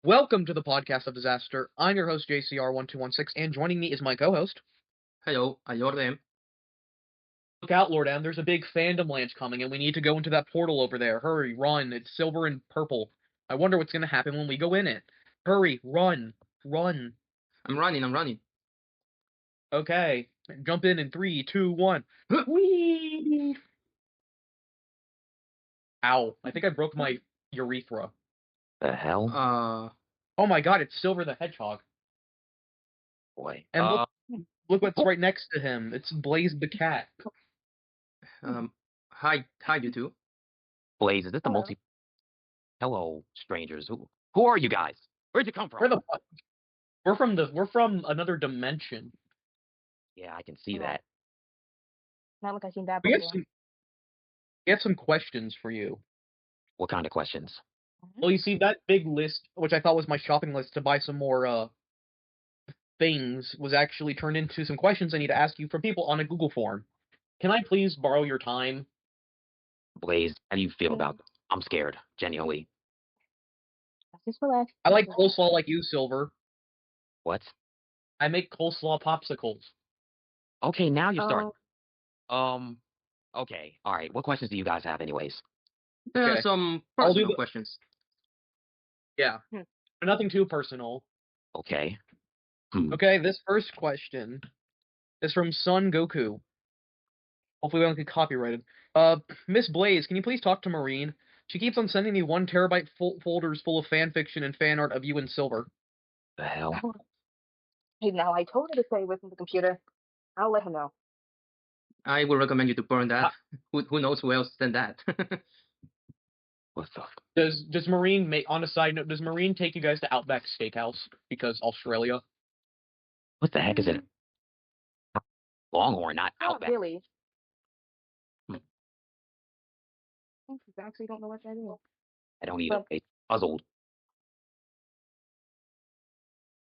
Welcome to the Podcast of Disaster. I'm your host, JCR1216, and joining me is my co-host. Hello, LordM. Look out, LordM, there's a big fandom launch coming, and we need to go into that portal over there. Hurry, run, it's silver and purple. I wonder what's going to happen when we go in it. Hurry, run. I'm running. Okay, jump in 3, 2, 1. Whee! Ow, I think I broke my urethra. The hell? Oh my god, it's Silver the Hedgehog. Boy. And look what's right next to him. It's Blaze the cat. Hi, you two. Blaze, is this the multi? Hello, strangers. Who are you guys? Where'd you come from? We're from another dimension. Yeah, I can see that. Not like I've seen that We before. have some questions for you. What kind of questions? Well, you see, that big list, which I thought was my shopping list to buy some more things, was actually turned into some questions I need to ask you from people on a Google form. Can I please borrow your time? Blaze, how do you feel about them? I'm scared, genuinely. Just relax. I like coleslaw like you, Silver. What? I make coleslaw popsicles. Okay, now you're starting. Okay, all right. What questions do you guys have, anyways? There are some personal questions. Yeah, nothing too personal. Okay. Okay, this first question is from Son Goku. Hopefully we don't get copyrighted. Miss Blaze, can you please talk to Marine? She keeps on sending me 1 terabyte folders full of fan fiction and fan art of you and Silver. The hell? Hey, now I told her to stay away from the computer. I'll let her know. I would recommend you to burn that. Who knows who else than that? What the? Does Marine make, on a side note, does Marine take you guys to Outback Steakhouse because Australia? What the heck is it? Longhorn, not Outback. Really? I actually don't know what that is. I don't either. It's puzzled.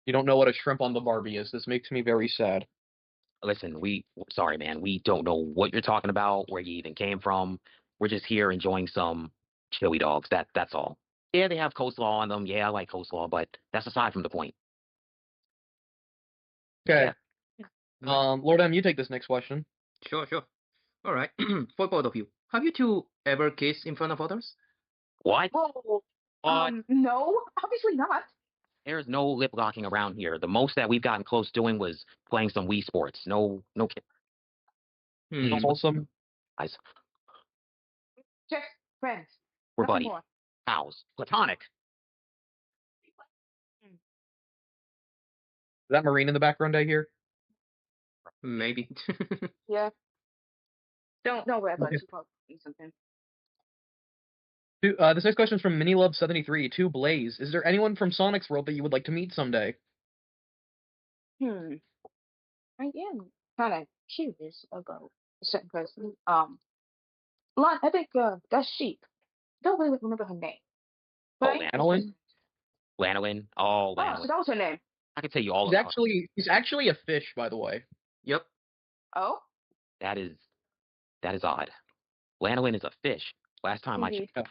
You don't know what a shrimp on the Barbie is. This makes me very sad. Listen, sorry, man. We don't know what you're talking about, where you even came from. We're just here enjoying some chili dogs. That's all. Yeah, they have coleslaw on them. Yeah, I like coleslaw, but that's aside from the point. Okay. Yeah. LordM, you take this next question. Sure. All right. For both of you, have you two ever kissed in front of others? What? Whoa. No, obviously not. There's no lip locking around here. The most that we've gotten close doing was playing some Wii Sports. No kidding. Wholesome. Guys. Just friends. We're buddies. Pals. Platonic. Is that Marine in the background I hear? Maybe. Yeah. Don't worry about it. She probably needs something. This next question is from MiniLove73 to Blaze. Is there anyone from Sonic's world that you would like to meet someday? I am kind of curious about a certain person. I think that's Sheep. Don't really remember her name. Lanolin? Lanolin? Oh, Lanolin. So that was her name. I can tell you all about He's actually a fish, by the way. Yep. Oh? That is odd. Lanolin is a fish. Last time I checked.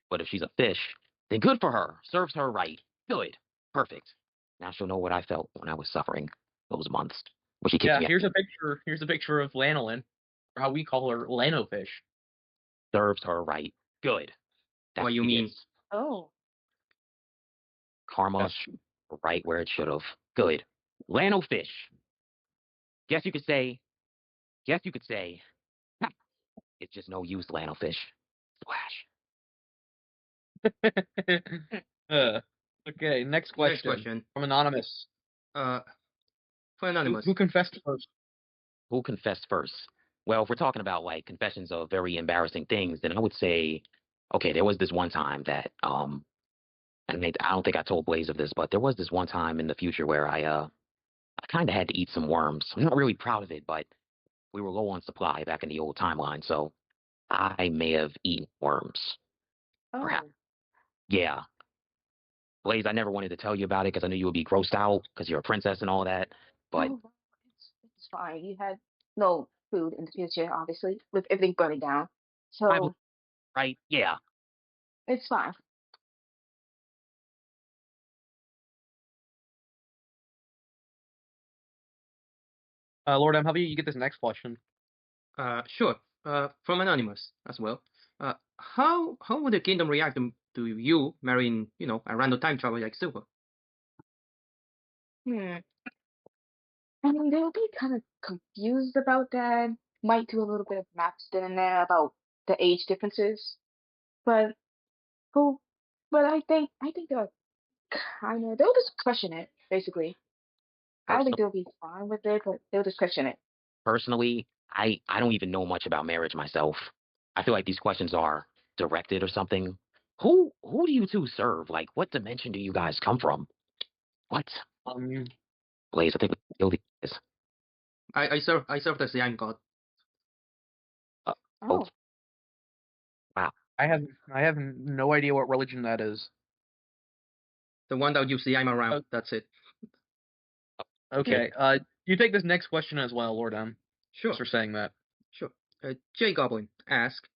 But if she's a fish, then good for her. Serves her right. Good. Perfect. Now she'll know what I felt when I was suffering those months. Here's a picture of Lanolin, or how we call her, Lanofish. Serves her right. Good. That's what you mean? Oh. Karma right where it should have. Good. Lanofish. Guess you could say. It's just no use, Lanofish. Splash. Okay, next question. From Anonymous. For Anonymous. Who confessed first? Who confessed first? Well, if we're talking about like confessions of very embarrassing things, then I would say, okay, there was this one time that and I don't think I told Blaze of this, but there was this one time in the future where I kind of had to eat some worms. I'm not really proud of it, but we were low on supply back in the old timeline, so I may have eaten worms. Oh. Perhaps. Yeah. Blaze, I never wanted to tell you about it because I knew you would be grossed out because you're a princess and all that. But it's fine. You had no food in the future, obviously, with everything burning down. So right? Yeah. It's fine. Lord M, how about you get this next question? Sure. From Anonymous as well. How would the kingdom react to you marrying, a random time traveler like Silva? Hmm. I mean, they'll be kind of confused about that. Might do a little bit of math in there about the age differences, but well, but I think they'll just question it basically. I don't think Personally, they'll be fine with it, but they'll just question it. personally, I don't even know much about marriage myself. I feel like these questions are directed or something. Who do you two serve? Like, what dimension do you guys come from? What? Um, Blaze, I think we killed these. I serve as the I'm God. Uh, oh, Oh, wow. I have no idea what religion that is. The one that you see I'm around. Oh, That's it. Okay. okay. You take this next question as well, Lord M. Sure. Just for saying that. Sure. J-Goblin asks,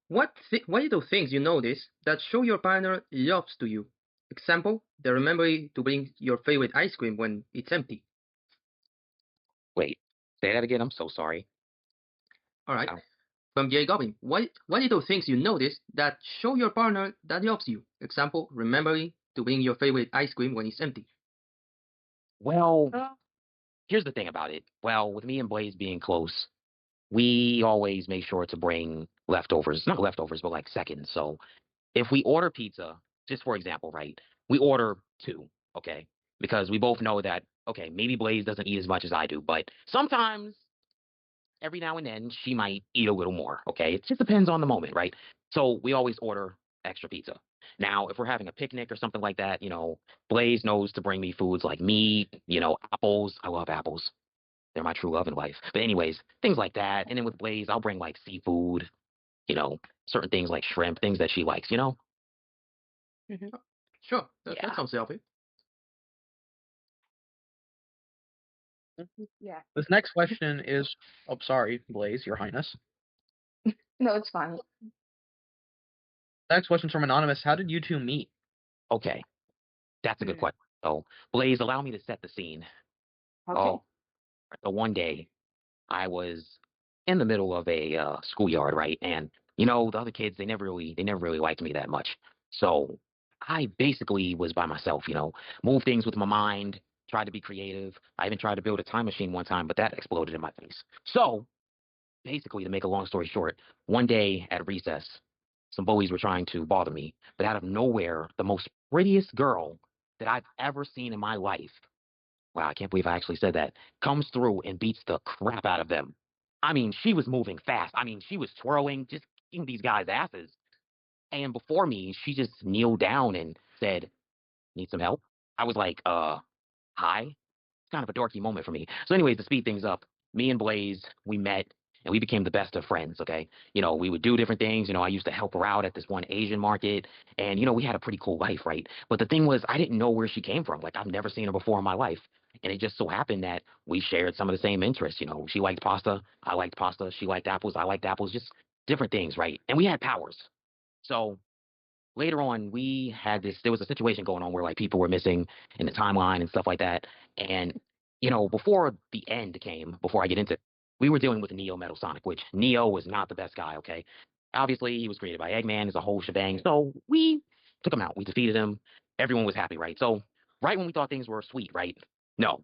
what little things you notice that show your partner loves to you? Example, the remembering to bring your favorite ice cream when it's empty. Wait. Say that again. I'm so sorry. All right. Wow. From J-Goblin, what little things you notice that show your partner that loves you? Example, remembering to bring your favorite ice cream when it's empty. Well, uh, here's the thing about it. Well, with me and Blaze being close, we always make sure to bring leftovers. Not leftovers, but like seconds. So if we order pizza, just for example, right? We order two, okay? Because we both know that, okay, maybe Blaze doesn't eat as much as I do, but sometimes, every now and then, she might eat a little more, okay? It just depends on the moment, right? So we always order extra pizza. Now, if we're having a picnic or something like that, Blaze knows to bring me foods like meat, apples. I love apples. They're my true love in life. But anyways, things like that. And then with Blaze, I'll bring like seafood, you know, certain things like shrimp, things that she likes. mhm. Sure, that Yeah, sounds healthy. yeah. This next question is. Oh, sorry, Blaze, Your Highness. No, it's fine. Next question's from Anonymous. How did you two meet? Okay, that's a good Hmm. question. So, Blaze, allow me to set the scene. Okay. Oh, so one day I was in the middle of a schoolyard, right? And the other kids, they never really liked me that much. So I basically was by myself, move things with my mind, tried to be creative. I even tried to build a time machine one time, but that exploded in my face. So basically, to make a long story short, one day at recess, some bullies were trying to bother me, but out of nowhere, the most prettiest girl that I've ever seen in my life, wow, I can't believe I actually said that, comes through and beats the crap out of them. I mean, she was moving fast. I mean, she was twirling, just kicking these guys' asses. And before me, she just kneeled down and said, "Need some help?" I was like, hi. It's kind of a dorky moment for me. So, anyways, to speed things up, me and Blaze, we met and we became the best of friends. Okay, we would do different things. I used to help her out at this one Asian market, and we had a pretty cool life, right? But the thing was, I didn't know where she came from. Like, I've never seen her before in my life, and it just so happened that we shared some of the same interests. She liked pasta, I liked pasta. She liked apples, I liked apples. Just different things, right? And we had powers. So later on there was a situation going on where like people were missing in the timeline and stuff like that. And before the end came, before I get into it, we were dealing with Neo Metal Sonic, which Neo was not the best guy. Okay, obviously he was created by Eggman, is a whole shebang. So we took him out, we defeated him, everyone was happy, right? So right when we thought things were sweet, right? No,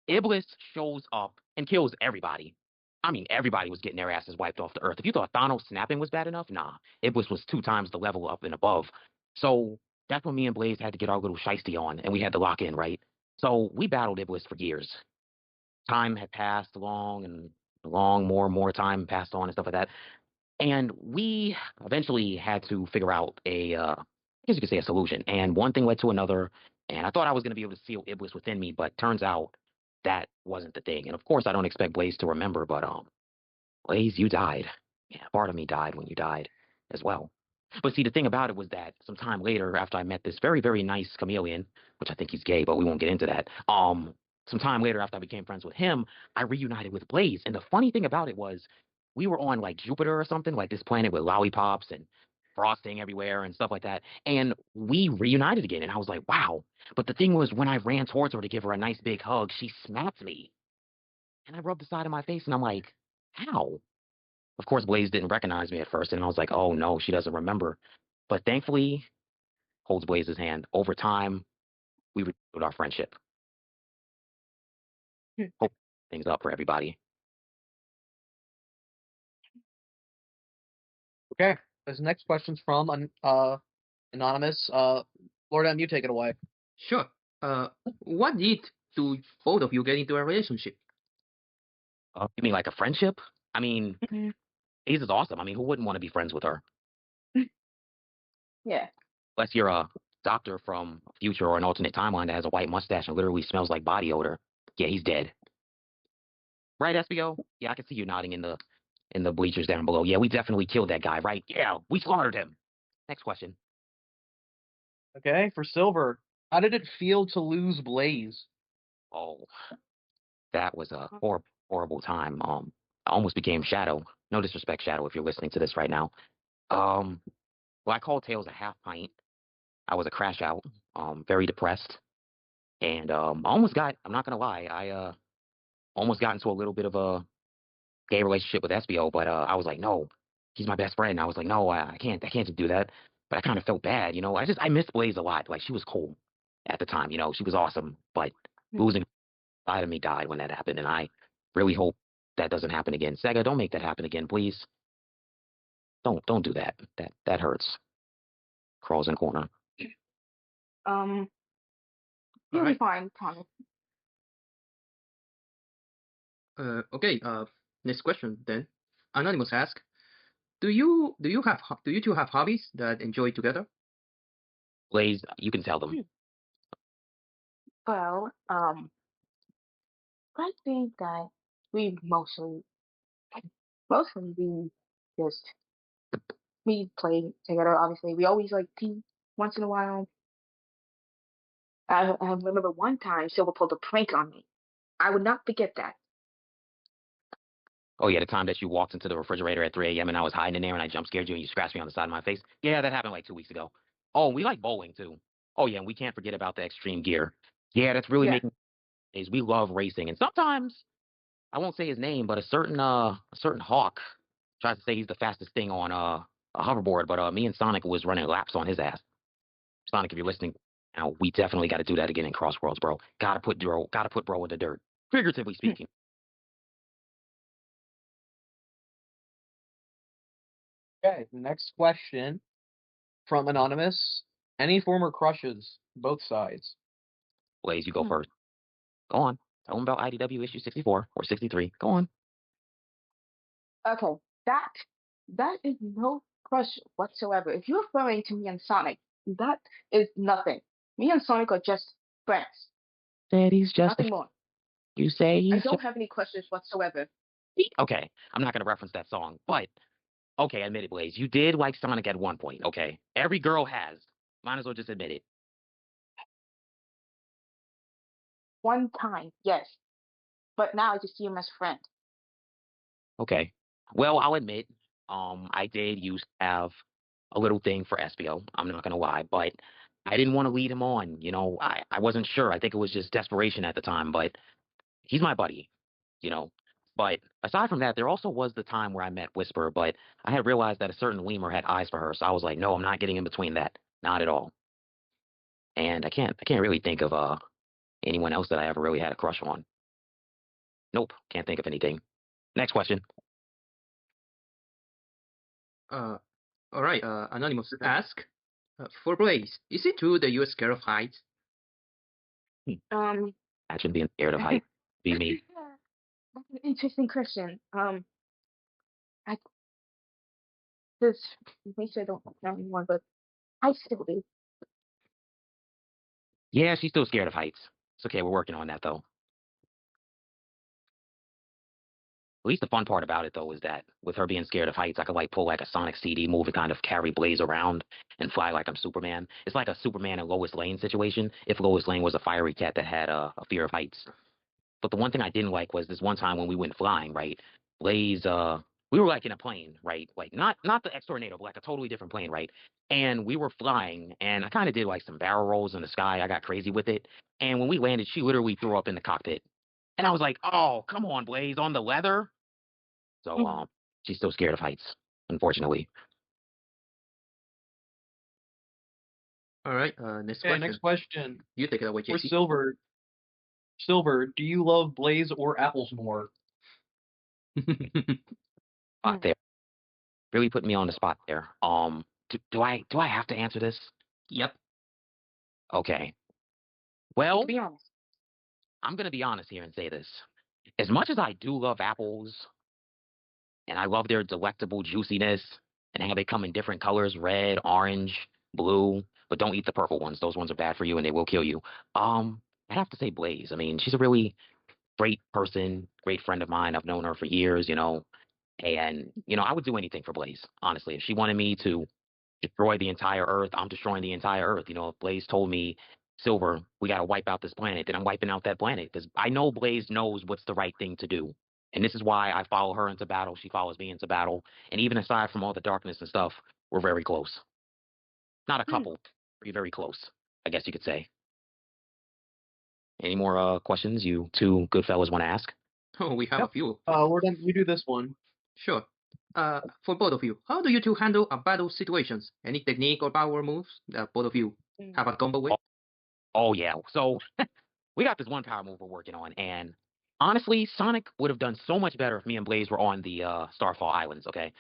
Iblis shows up and kills everybody. I mean, everybody was getting their asses wiped off the earth. If you thought Thanos snapping was bad enough, nah, Iblis was 2 times the level up and above. So that's when me and Blaze had to get our little shiesty on, and we had to lock in, right? So we battled Iblis for years. Time had passed along and along, more and more time passed on and stuff like that. And we eventually had to figure out I guess you could say a solution. And one thing led to another. And I thought I was going to be able to seal Iblis within me, but turns out that wasn't the thing. And of course, I don't expect Blaze to remember, but Blaze, you died. Yeah, part of me died when you died as well. But see, the thing about it was that some time later, after I met this very, very nice chameleon, which I think he's gay, but we won't get into that. Some time later, after I became friends with him, I reunited with Blaze. And the funny thing about it was, we were on like Jupiter or something, like this planet with lollipops and frosting everywhere and stuff like that. And we reunited again. And I was like, wow. But the thing was, when I ran towards her to give her a nice big hug, she smacked me. and I rubbed the side of my face, and I'm like, how? Of course, Blaze didn't recognize me at first, and I was like, oh no, she doesn't remember. But thankfully, holds Blaze's hand. Over time, we rebuilt our friendship. Hope things up for everybody. Okay. This next question's from anonymous. LordM, you take it away. Sure. What did to both of you get into a relationship? You mean like a friendship? I mean, Mhm. Blaze is awesome. I mean, who wouldn't want to be friends with her? Yeah. Unless you're a doctor from a future or an alternate timeline that has a white mustache and literally smells like body odor. Yeah, he's dead. Right, SBO? Yeah, I can see you nodding in the bleachers down below. Yeah, we definitely killed that guy, right? Yeah, we slaughtered him. Next question. Okay, for Silver, how did it feel to lose Blaze? Oh, that was a horrible, horrible time. I almost became Shadow. No disrespect, Shadow, if you're listening to this right now. Well, I called Tails a half pint. I was a crash out. Very depressed, and I almost got. I'm not gonna lie. I almost got into a little bit of a gay relationship with SBO, but I was like, no, he's my best friend. I was like, no, I can't do that. But I kind of felt bad, I miss Blaze a lot. Like she was cool at the time, she was awesome. But losing side of me died when that happened, and I really hope that doesn't happen again. Sega, don't make that happen again, please. Don't do that. That hurts. Crawls in corner. You'll be Alright. fine, promise. Okay. Next question then. Anonymous asks, do you two have hobbies that enjoy together? Blaze, you can tell them. Well, I think that we mostly just we play together. Obviously, we always like team once in a while. I remember one time Silver pulled a prank on me. I would not forget that. Oh yeah, the time that you walked into the refrigerator at 3 a.m. and I was hiding in there and I jump scared you and you scratched me on the side of my face. Yeah, that happened like 2 weeks ago. Oh, we like bowling too. Oh yeah, and we can't forget about the extreme gear. Yeah, that's really Yeah. making is we love racing, and sometimes I won't say his name, but a certain hawk tries to say he's the fastest thing on a hoverboard, but me and Sonic was running laps on his ass. Sonic, if you're listening, now we definitely got to do that again in Crossworlds, bro. Gotta put bro in the dirt, figuratively speaking. Okay, next question from anonymous. Any former crushes, both sides? Blaze, you go first. Go on. Tell them about IDW issue 64 or 63. Go on. Okay, that is no crush whatsoever. If you're referring to me and Sonic, that is nothing. Me and Sonic are just friends. Said he's just Nothing more. You say I he's don't just have any crushes whatsoever. okay. I'm not gonna reference that song, but okay, admit it, Blaze. You did like Sonic at one point. Okay, every girl has. Might as well just admit it. One time, yes. But now I just see him as friend. Okay. Well, I'll admit, I did used to have a little thing for Espio. I'm not gonna lie, but I didn't want to lead him on. I wasn't sure. I think it was just desperation at the time, but he's my buddy, you know. But aside from that, there also was the time where I met Whisper, but I had realized that a certain lemur had eyes for her, so I was like, no, I'm not getting in between that. Not at all. And I can't really think of anyone else that I ever really had a crush on. Nope, can't think of anything. Next question. Alright. Anonymous asks, for Blaze, is it true that you're scared of heights? Um, Imagine being scared of height. Be me. that's an interesting question. I this maybe I don't know anymore, but I still do. Yeah, she's still scared of heights. It's okay, we're working on that though. At least the fun part about it though is that with her being scared of heights, I could like pull like a Sonic CD move and kind of carry Blaze around and fly like I'm Superman. It's like a Superman and Lois Lane situation if Lois Lane was a fiery cat that had a fear of heights. But the one thing I didn't like was this one time when we went flying, right? Blaze, we were like in a plane, right? Like not the X Tornado, but like a totally different plane, right? And we were flying, and I kind of did like some barrel rolls in the sky. I got crazy with it, and when we landed, she literally threw up in the cockpit. And I was like, oh, come on, Blaze, on the leather. So Mhm. she's still scared of heights, unfortunately. All right. Next Okay, question. next question You take it away, for JC. Silver. Silver, do you love Blaze or apples more? Spot there. Really put me on the spot there. Do I have to answer this? Yep. Okay. To Well, be honest. I'm gonna be honest here and say this. As much as I do love apples, and I love their delectable juiciness and how they come in different colors, red, orange, blue, but don't eat the purple ones. Those ones are bad for you and they will kill you. I have to say Blaze. I mean, she's a really great person, great friend of mine. I've known her for years, and I would do anything for Blaze, honestly. If she wanted me to destroy the entire Earth, I'm destroying the entire Earth. If Blaze told me, Silver, we got to wipe out this planet, then I'm wiping out that planet because I know Blaze knows what's the right thing to do. And this is why I follow her into battle. She follows me into battle. And even aside from all the darkness and stuff, we're very close. Not a couple, very, very close, I guess you could say. Any more questions you two good fellas want to ask? Oh, we have Yep. a few. LordM, you do this one. Sure. For both of you, how do you two handle a battle situations? Any technique or power moves that both of you have a combo with? Oh, yeah. So we got this one power move we're working on, and honestly, Sonic would have done so much better if me and Blaze were on the Starfall Islands, okay?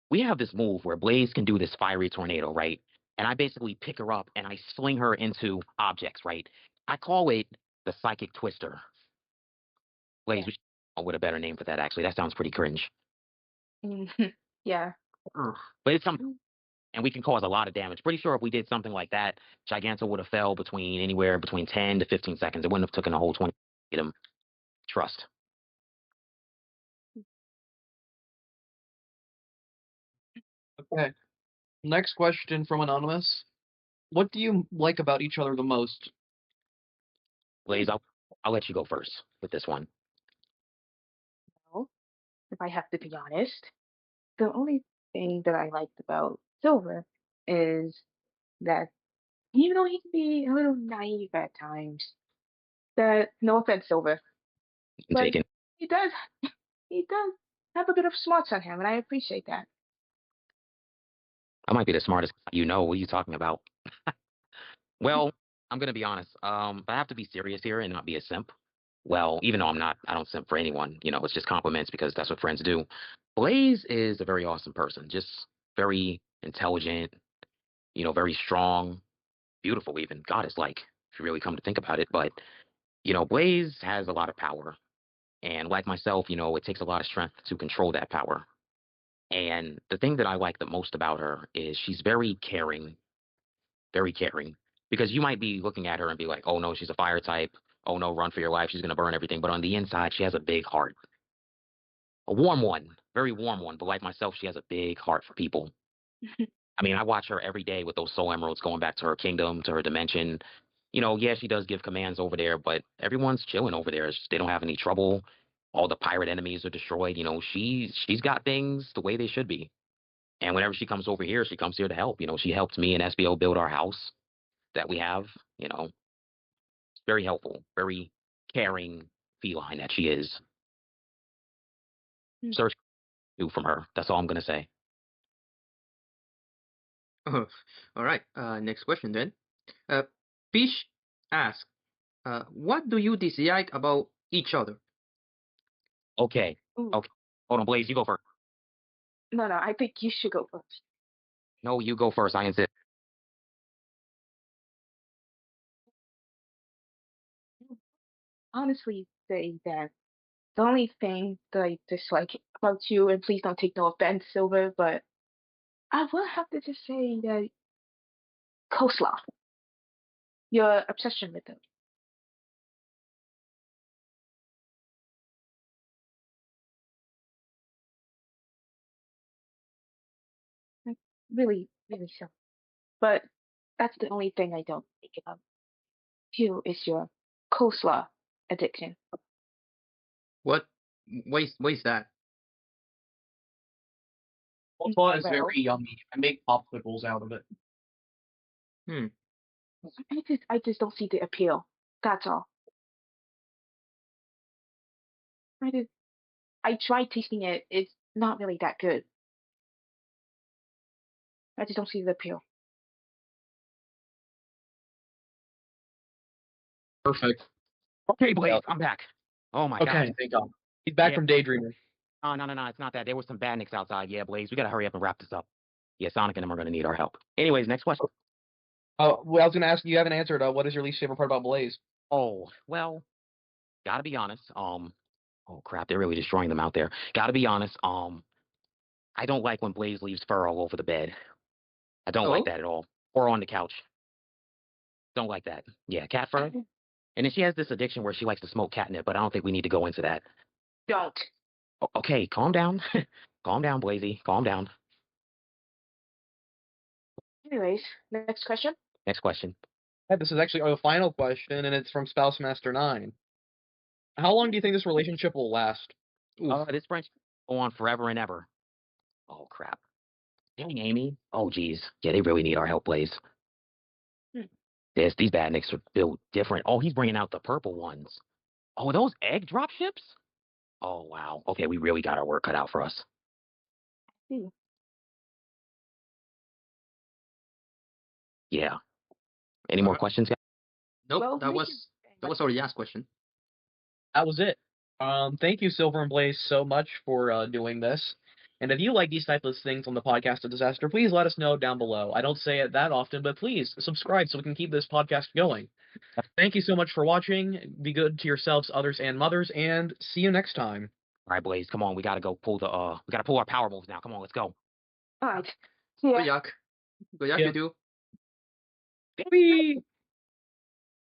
We have this move where Blaze can do this fiery tornado, right? And I basically pick her up and I sling her into objects, right? I call it the Psychic Twister. Blaze, we should come up with a better name for that, actually. That sounds pretty cringe. Yeah. But it's something, and we can cause a lot of damage. Pretty sure if we did something like that, Giganto would have fell anywhere between 10 to 15 seconds. It wouldn't have taken a whole 20 to get him. Trust. Okay. Next question from Anonymous. What do you like about each other the most? Blaze, I'll let you go first with this one. Well, if I have to be honest, the only thing that I liked about Silver is that even though he can be a little naive at times, that no offense, Silver, I'm but taking. he does he does have a bit of smarts on him, and I appreciate that. I might be the smartest you know. What are you talking about? Well, I'm gonna be honest. I have to be serious here and not be a simp. Well, even though I don't simp for anyone. It's just compliments because that's what friends do. Blaze is a very awesome person. Just very intelligent. Very strong, beautiful. Even goddess-like, if you really come to think about it. But Blaze has a lot of power, and like myself, it takes a lot of strength to control that power. And the thing that I like the most about her is she's very caring, very caring. Because you might be looking at her and be like, oh no, she's a fire type. Oh no, run for your life. She's going to burn everything. But on the inside, she has a big heart. A warm one, very warm one. But like myself, she has a big heart for people. I mean, I watch her every day with those soul emeralds going back to her kingdom, to her dimension. Yeah, she does give commands over there, but everyone's chilling over there. They don't have any trouble. All the pirate enemies are destroyed. She's got things the way they should be. And whenever she comes over here, she comes here to help. She helped me and SBO build our house that we have. It's very helpful, very caring feline that she is. Search from her. That's all I'm gonna say. Oh, all right. Next question then. Fish asks, what do you dislike about each other? Okay. Ooh. Okay. Hold on, Blaze. You go first. No, I think you should go first. No, you go first. I insist. Honestly, say that the only thing that I dislike about you, and please don't take no offense, Silver, but I will have to just say that coleslaw, your obsession with it. Like, really, really so. But that's the only thing I don't like about you is your coleslaw addiction. What? Why is that? Coleslaw is Well, very yummy. I make popsicles out of it. Hmm. I just don't see the appeal. That's all. I tried tasting it. It's not really that good. I just don't see the appeal. Perfect. Okay, Blaze, Yeah. I'm back. Oh my Okay, God. thank God. He's back Yeah. from daydreaming. Oh, no, it's not that. There was some badniks outside. Yeah, Blaze, we gotta hurry up and wrap this up. Yeah, Sonic and them are gonna need our help. Anyways, next question. Well, I was gonna ask you. Haven't answered. What is your least favorite part about Blaze? Oh, well, gotta be honest. Oh crap, they're really destroying them out there. Gotta be honest. I don't like when Blaze leaves fur all over the bed. I don't like Oh? that at all. Or on the couch. Don't like that. Yeah, cat fur. And then she has this addiction where she likes to smoke catnip, but I don't think we need to go into that. Don't. Okay, calm down. Calm down, Blazy. Calm down. Anyways, next question. Next question. This is actually our final question, and it's from Spouse Master 9. How long do you think this relationship will last? Oof. This friendship will go on forever and ever. Oh crap. Dang, Amy. Oh geez. Yeah, they really need our help, Blaze. Hmm. These badniks are built different. Oh, he's bringing out the purple ones. Oh, are those egg drop ships? Oh wow. Okay, we really got our work cut out for us. See. Yeah. Any more questions, guys? Nope, Well, that was already asked question. That was it. Thank you, Silver and Blaze, so much for doing this. And if you like these types of things on the podcast of Disaster, please let us know down below. I don't say it that often, but please subscribe so we can keep this podcast going. Thank you so much for watching. Be good to yourselves, others, and mothers, and see you next time. All right, Blaze, come on. We gotta go pull we gotta pull our power moves now. Come on, let's go. Alright. See ya. Good yuck. Good yuck, Yeah. you two. Whee!